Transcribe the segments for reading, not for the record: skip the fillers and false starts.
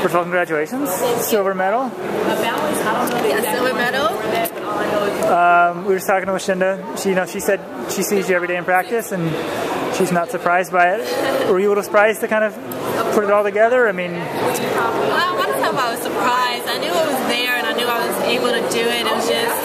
First of all, congratulations. Silver medal. Yeah, silver medal. We were just talking to Lucinda. She said she sees you every day in practice and she's not surprised by it. Were you a little surprised to kind of put it all together? I mean, I want to tell if I was surprised. I knew it was there and I knew I was able to do it. It was just,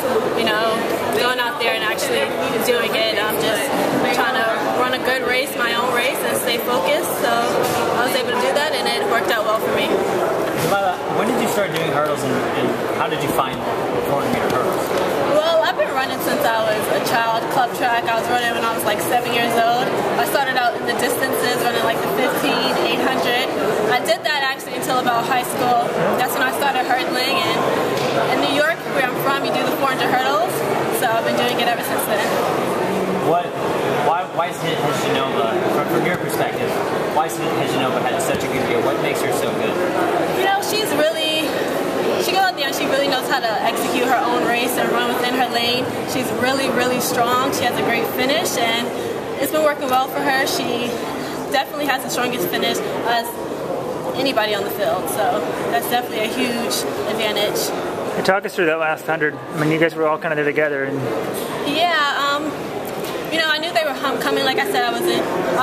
going out there and actually doing it. I'm just trying to run a good race, my own race, and stay focused. So I was able to do that and it worked out well for me. Dalilah, when did you start doing hurdles and how did you find 400-meter hurdles? Well, I've been running since I was a child. Club track, I was running when I was like 7 years old. I started out in the distances, running like the 15, 800. I did that actually until about high school. That's when I started hurdling. And in New York, where I'm from, you do the 400 hurdles. So I've been doing it ever since then. Why is Genova, from your perspective, why is Genova had such a good year? What makes her so good? She goes out there and she really knows how to execute her own race and run within her lane. She's really, really strong. She has a great finish and it's been working well for her. She definitely has the strongest finish as anybody on the field, so that's definitely a huge advantage. Hey, talk us through that last 100. I mean, you guys were all kind of there together. And I knew they were coming. Like I said, I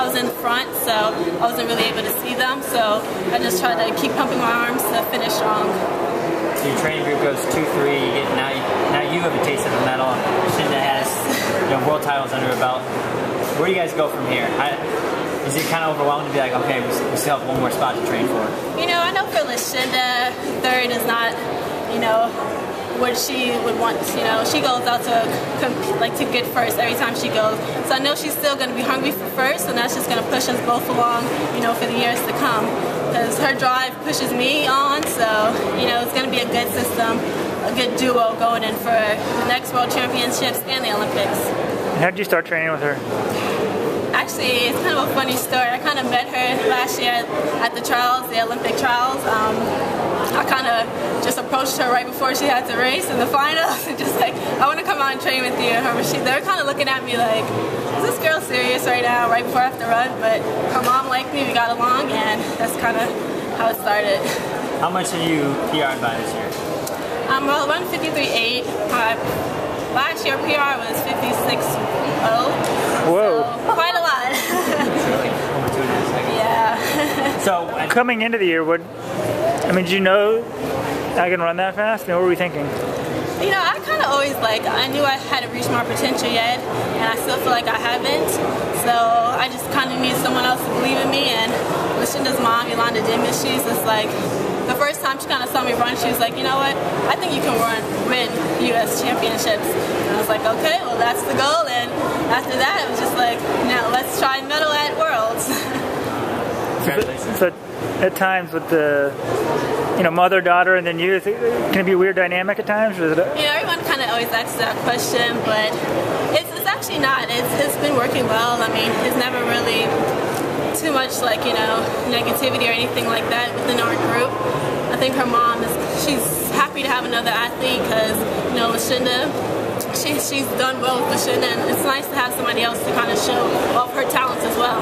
was in front, so I wasn't really able to see them. So I just tried to keep pumping my arms to finish strong. So your training group goes 2-3. Now you have a taste of the medal. Lucinda has world titles under her belt. Where do you guys go from here? Is it kind of overwhelming to be like, okay, we still have one more spot to train for? I know for Lucinda, third is not, what she would want. She goes out to get first every time she goes. So I know she's still going to be hungry for first, and that's just going to push us both along, for the years to come. Because her drive pushes me on, so it's going to be a good system, a good duo going in for the next World Championships and the Olympics. How did you start training with her? Actually, it's kind of a funny story. I kind of met her last year at the trials, the Olympic trials. I kind of just approached her right before she had to race in the finals and just like, I want to come out and train with you. They were kind of looking at me like, is this girl serious right now, right before I have to run? But her mom liked me, we got along, and that's kind of how it started. How much have you PR'd by this year? Well, I run 53.8. Last year PR was 56.0. Whoa. So, quite a lot. Really? Over 2 seconds. Yeah. So coming into the year, did you know I can run that fast? What were we thinking? I kind of always I knew I hadn't reached my potential yet, and I still feel like I haven't. So I just kind of need someone else to believe in me, and Lucinda's mom, Yolanda Dimas, she's just like, the first time she kind of saw me run, she was like, you know what, I think you can win U.S. championships. And I was like, okay, well that's the goal, and after that it was just like, now let's try medal at Worlds. Congratulations. So at times with the mother, daughter, and then you, can it be a weird dynamic at times? Or is it everyone kind of always asks that question, but it's actually not. It's been working well. There's never really too much negativity or anything like that within our group. I think her mom she's happy to have another athlete because Lucinda, she's done well with Lucinda, and it's nice to have somebody else to kind of show off her talents as well.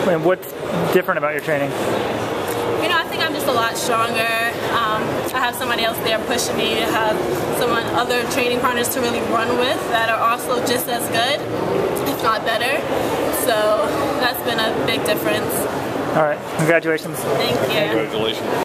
And what's different about your training? I think I'm just a lot stronger. I have somebody else there pushing me. I have other training partners to really run with that are also just as good, if not better. So that's been a big difference. All right. Congratulations. Thank you. Congratulations.